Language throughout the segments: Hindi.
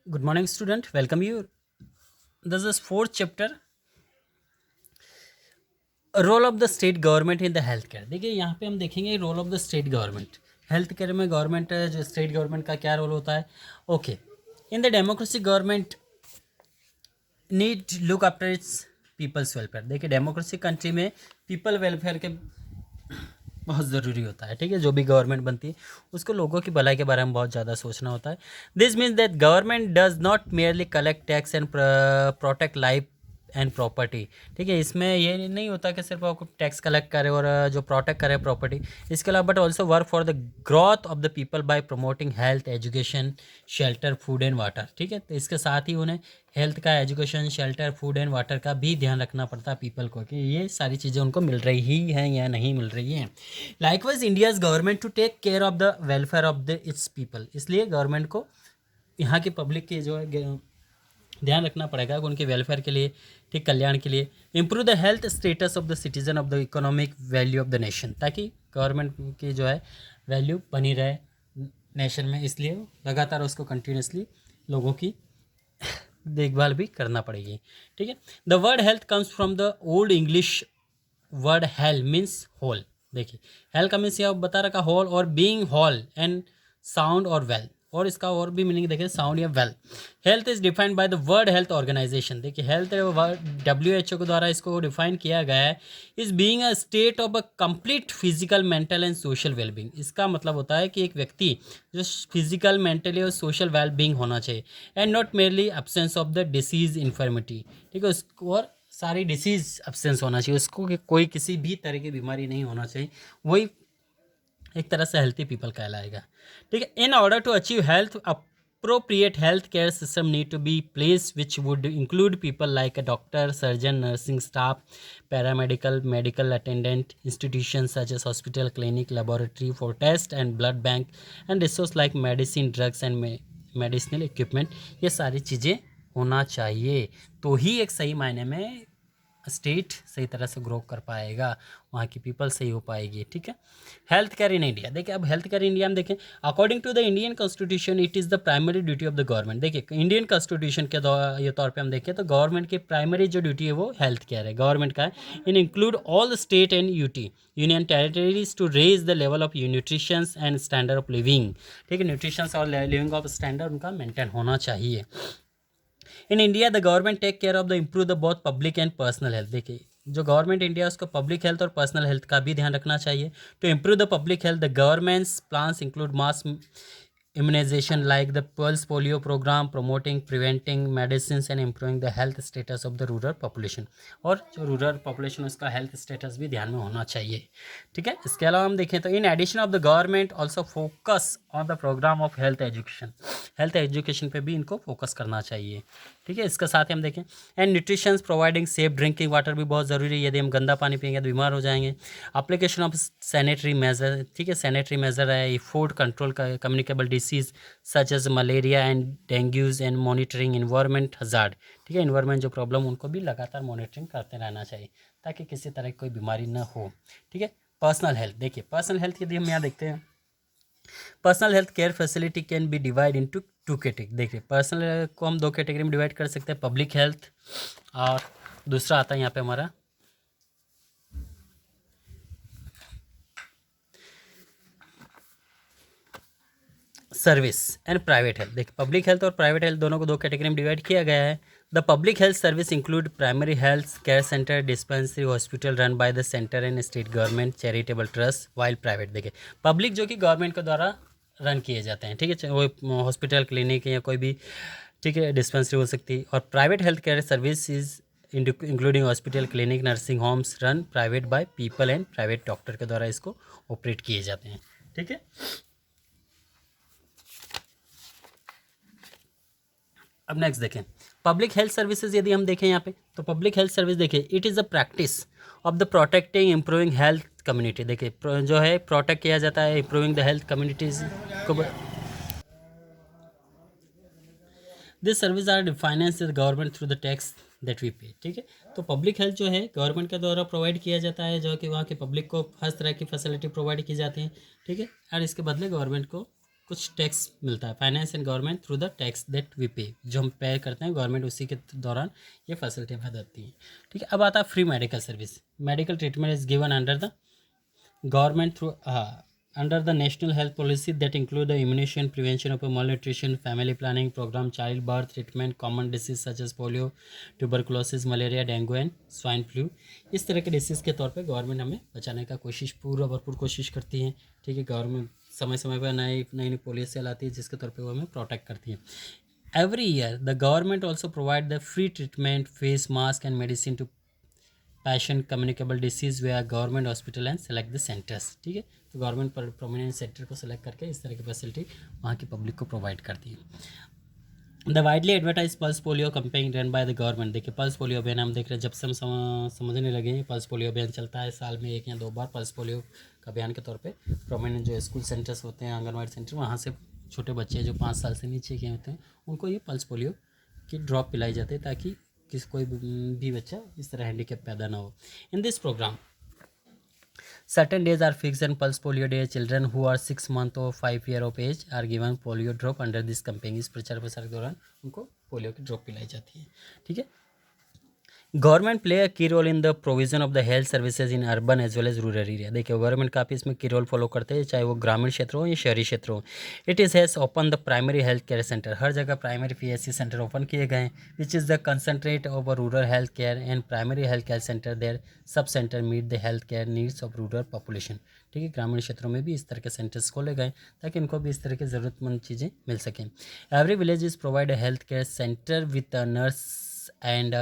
Good morning, student. Welcome you. This is fourth chapter. Role of the state government in the health care. देखिए यहाँ पे हम देखेंगे role of the state government health care में। गवर्नमेंट जो स्टेट गवर्नमेंट का क्या रोल होता है। Okay, in the democracy government need look after its peoples welfare. देखिए डेमोक्रेसी कंट्री में पीपल वेलफेयर के बहुत ज़रूरी होता है। ठीक है, जो भी गवर्नमेंट बनती है उसको लोगों की भलाई के बारे में बहुत ज़्यादा सोचना होता है। This means that government does not merely collect tax and protect life and property. ठीक है, इसमें ये नहीं होता कि सिर्फ आपको टैक्स कलेक्ट करे और जो प्रोटेक्ट करे प्रॉपर्टी, इसके अलावा but also work for the growth of the people bye promoting health, education, shelter, food and water. ठीक है, तो इसके साथ ही उन्हें हेल्थ का, education, shelter, food and water का भी ध्यान रखना पड़ता है पीपल को कि ये सारी चीज़ें उनको मिल रही ही हैं या नहीं मिल रही हैं। Likewise India's government to take care of the welfare of the its people. इसलिए गवर्नमेंट को यहाँ की पब्लिक के जो है ध्यान रखना पड़ेगा कि उनके वेलफेयर के लिए, ठीक, कल्याण के लिए। Improve the health status of the citizen of the economic value of the nation, ताकि गवर्नमेंट की जो है वैल्यू बनी रहे नेशन में। इसलिए लगातार उसको कंटिन्यूसली लोगों की देखभाल भी करना पड़ेगी। ठीक है, the word health comes from the old English word hale means whole. देखिए हेल का मीन्स यह बता रखा होल और बीइंग होल एंड साउंड और वेल, और इसका और भी मीनिंग देखिए साउंड या well. Health is defined by the world health organization. देखिए हेल्थ WHO के द्वारा इसको डिफाइन किया गया है, is being a state of a complete physical, mental and social wellbeing. इसका मतलब होता है कि एक व्यक्ति जो फिजिकल, मेंटली और सोशल वेलबींग होना चाहिए, and not merely absence of the disease infirmity. ठीक है, उसको और सारी डिसीज एब्सेंस होना चाहिए उसको, कि कोई किसी भी तरह की बीमारी नहीं होना चाहिए, वही एक तरह से हेल्थी पीपल कहलाएगा। ठीक है, in order to achieve health appropriate health care system need to be placed which would include people like a doctor, surgeon, nursing staff, paramedical, medical attendant, institutions such as hospital, clinic, laboratory for test and blood bank, and resource like medicine, drugs and medicinal equipment। ये सारी चीज़ें होना चाहिए तो ही एक सही मायने में स्टेट सही तरह से ग्रो कर पाएगा, वहाँ की पीपल सही हो पाएगी। ठीक है, हेल्थ केयर इन इंडिया। देखिए अब हेल्थ केयर इंडिया में देखें, according to the Indian constitution it is the primary duty of the government. देखिए इंडियन कॉन्स्टिट्यूशन के ये तौर पे हम देखें तो गवर्नमेंट की प्राइमरी जो ड्यूटी है वो हेल्थ केयर है, गवर्नमेंट का है। In include all state and union territories to raise the level of nutrition and standard of living. ठीक है, न्यूट्रिशन और लिविंग ऑफ स्टैंडर्ड उनका मेंटेन होना चाहिए। In India the government take care of the improve the both public and personal health. देखिए जो गवर्नमेंट इंडिया है उसको पब्लिक हेल्थ और पर्सनल हेल्थ का भी ध्यान रखना चाहिए। To improve the public health the governments plans include mass immunization like the pulse polio program, promoting preventing medicines and improving the health status of the rural population। और जो रूरल पॉपुलेशन उसका हेल्थ स्टेटस भी ध्यान में होना चाहिए। ठीक है, इसके अलावा हम देखें तो in addition of the government also focus on the programme of health education. Health education पे भी इनको फोकस करना चाहिए। ठीक है, इसके साथ ही हम देखें and nutrition providing safe drinking water भी बहुत ज़रूरी है। यदि हम गंदा पानी पिएंगे तो बीमार हो जाएंगे। एप्लीकेशन ऑफ सैनिटरी मेजर, ठीक है, सैनिटरी मेजर है, फूड कंट्रोल का, communicable disease such as malaria and dengues and monitoring environment hazard. ठीक है, इन्वायरमेंट जो प्रॉब्लम उनको भी लगातार मॉनिटरिंग करते रहना चाहिए ताकि किसी तरह की कोई बीमारी ना हो। ठीक है, पर्सनल हेल्थ। देखिए पर्सनल हेल्थ यदि हम यहाँ देखते हैं, personal health care facility can be divide into two category. देखिए पर्सनल को हम दो कैटेगरी में डिवाइड कर सकते हैं, पब्लिक हेल्थ और दूसरा आता है यहाँ पे हमारा सर्विस एंड प्राइवेट हेल्थ। देखिए पब्लिक हेल्थ और प्राइवेट हेल्थ दोनों को दो कैटेगरी में डिवाइड किया गया है। The public health service include primary health care centre, dispensary, hospital run by the centre and state government, charitable trust, while private. देखिए पब्लिक जो कि गवर्नमेंट के द्वारा रन किए जाते हैं, ठीक है, चाहे वो हॉस्पिटल, क्लिनिक या कोई भी, ठीक है, डिस्पेंसरी हो सकती है। और private health care service is including hospital, clinic, nursing homes run private by people and private doctor के द्वारा इसको ऑपरेट किए जाते हैं। ठीक है, अब नेक्स्ट देखें पब्लिक हेल्थ सर्विसेज। यदि हम देखें यहाँ पे तो पब्लिक हेल्थ सर्विस देखिए it is a practice of the protecting improving health community. देखिए जो है प्रोटेक्ट किया जाता है इम्प्रूविंग द हेल्थ कम्युनिटीज को। This service are finance the government through the tax that we pay. ठीक है, तो पब्लिक हेल्थ जो है गवर्नमेंट के द्वारा प्रोवाइड किया जाता है, जो कि वहाँ के पब्लिक को हर तरह की फैसिलिटी प्रोवाइड की जाती हैं। ठीक है, और इसके बदले गवर्नमेंट को कुछ टैक्स मिलता है, finance and government through the tax that we pay, जो हम पे करते हैं गवर्नमेंट उसी के दौरान ये फैसिलिटी हमें देती है। ठीक है, अब आता है free medical service. Medical treatment is given under the government through under the national health policy that include the immunization, prevention of malnutrition, family planning program, child birth treatment, common disease such as polio, tuberculosis, malaria, dengue and swine flu। इस तरह के डिसीज़ के तौर पे गवर्नमेंट हमें बचाने का पूरा भरपूर कोशिश करती है। ठीक है, गवर्नमेंट समय समय पर नई नई पॉलिसी लाती है जिसके तौर पे वो हमें प्रोटेक्ट करती है। Every year the government also provide the free treatment, face mask and medicine to patient communicable disease way government hospital and select the centres. ठीक है, तो गवर्नमेंट पर प्रोमिनेंट सेंटर को सेलेक्ट करके इस तरह की फैसिलिटी वहाँ की पब्लिक को प्रोवाइड करती है। The widely advertise pulse polio campaign run by the government. देखिए पल्स पोलियो अभियान हम देख रहे हैं, जब से हम समझने लगे हैं पल्स पोलियो अभियान चलता है, साल में 1 या 2 बार पल्स पोलियो का अभियान के तौर पे प्रोमिनेंट जो स्कूल सेंटर्स होते हैं, आंगनबाड़ी सेंटर, वहाँ से छोटे बच्चे जो 5 साल से नीचे के होते हैं उनको ये पल्स पोलियो की ड्रॉप पिलाई जाती है ताकि कोई भी बच्चा इस तरह हैंडीकैप पैदा ना हो। In this programme certain days are fixed and pulse polio day. Children who are 6 month or 5 year of age are given polio drop under this campaign। इस प्रचार प्रसार के दौरान उनको पोलियो की ड्रॉप पिलाई जाती है। ठीक है, government play a key role in the provision of the health services in urban as well as rural area. देखिए गवर्नमेंट काफ़ी इसमें की रोल फॉलो करते हैं, चाहे वो ग्रामीण क्षेत्र हो या शहरी क्षेत्र हो। It is has open the primary health care centre, हर जगह प्राइमरी PHC सेंटर ओपन किए गए हैं, which is the concentrate of rural health care and primary health care centre their sub centre meet the health care needs of rural population. ठीक है, ग्रामीण क्षेत्रों में भी इस तरह के सेंटर्स खोले गए ताकि इनको भी इस तरह की ज़रूरतमंद चीज़ें मिल सकें। Every village is provide a health care centre with a nurse and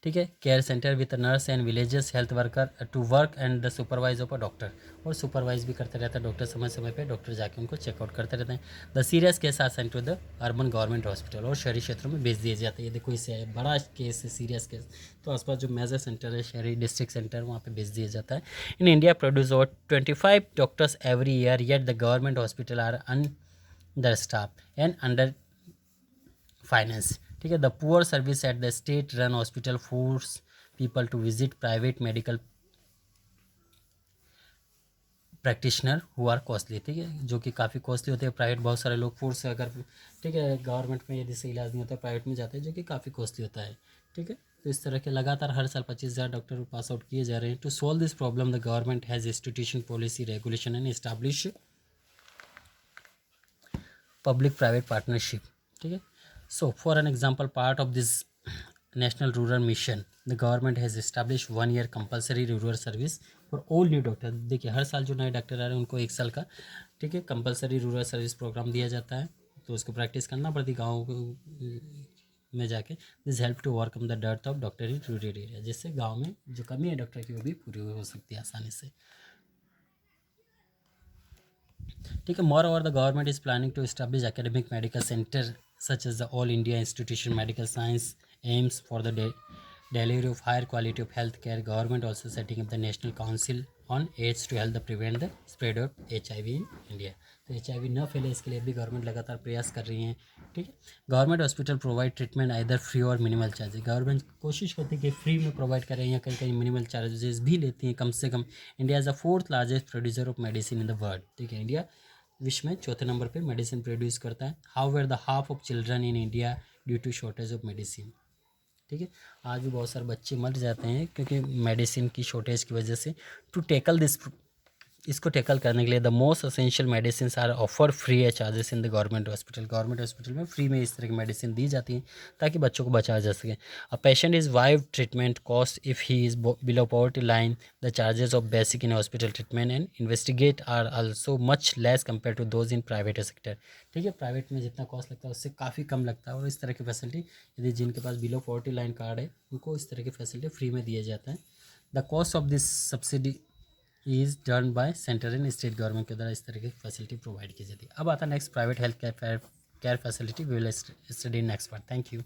ठीक है, care centre with nurse and villages health worker to work and the supervise of a doctor, और सुपरवाइज भी करते रहता है डॉक्टर, समय समय पे डॉक्टर जाके उनको चेकआउट करते रहते हैं। The serious case are sent to the urban government hospital, और शहरी क्षेत्रों में भेज दिए जाते हैं। यदि कोई से बड़ा केस है, सीरियस केस, तो आसपास जो मेजर सेंटर है, शहरी डिस्ट्रिक्ट सेंटर, वहाँ पे भेज दिया जाता है। In India produce over 25 doctors every year, yet the government hospital are under staff and under finance. ठीक है, the poor service at the state run hospital force people to visit private medical practitioner who are costly. ठीक है, जो कि काफ़ी कॉस्टली होते हैं। प्राइवेट बहुत सारे लोग फोर्स से अगर ठीक है गवर्नमेंट में यदि से इलाज नहीं होता प्राइवेट में जाते हैं, जो कि काफ़ी कॉस्टली होता है। ठीक है, तो इस तरह के लगातार हर साल 25,000 डॉक्टर पास आउट किए जा रहे हैं। To solve this problem the government has institution policy regulation and establish public private partnership. ठीक है, so for an example part of this national rural mission, the government has established 1 year compulsory rural service for all new doctor। देखिए हर साल जो नए डॉक्टर आ रहे हैं उनको 1 साल का ठीक है कंपलसरी रूरल सर्विस प्रोग्राम दिया जाता है, तो उसको प्रैक्टिस करना पड़ती गाँव में जाके। This help to overcome the डेथ of doctor in rural area, जिससे गाँव में जो कमी है डॉक्टर की वो भी पूरी हो सकती है आसानी से। ठीक है, moreover the government is planning to establish academic medical centre such as the All India Institution Medical Science aims for the delivery of higher quality of health care। Government also setting up the National Council on AIDS to help the prevent the spread of HIV in India। तो HIV न फैले इसके लिए भी गवर्नमेंट लगातार प्रयास कर रही है। ठीक है, government hospital provide treatment either free और मिनिमल चार्जेस। गवर्नमेंट कोशिश करती है कि फ्री में प्रोवाइड करें या कहीं कहीं मिनिमल चार्जेस भी लेती हैं कम से कम। India is the 4th largest producer of medicine in the world. ठीक है, इंडिया विश्व में 4थे नंबर पे मेडिसिन प्रोड्यूस करता है। How where the half of children in India due to shortage of medicine. ठीक है, आज भी बहुत सारे बच्चे मर जाते हैं क्योंकि मेडिसिन की शॉर्टेज की वजह से। टू टेकल दिस, इसको टैकल करने के लिए the most essential medicine are offer free है charges in the government hospital. Government hospital में फ्री में इस तरह की मेडिसिन दी जाती है ताकि बच्चों को बचाया जा सके। A patient is waive treatment cost if he is below poverty line. The charges of basic in hospital treatment and investigate are also much less compare to those in private sector. ठीक है, प्राइवेट में जितना कॉस्ट लगता है उससे काफ़ी कम लगता है, और इस तरह की फैसिलिटी यदि जिनके पास बिलो पॉवर्टी लाइन कार्ड है उनको इस तरह की फैसिलिटी फ्री में दिया जाता है। The cost of this subsidy is done by central and state government के द्वारा इस तरह की फैसिलिटी प्रोवाइड की जाती है। अब आता है next private health care facility. We will study next part. Thank you.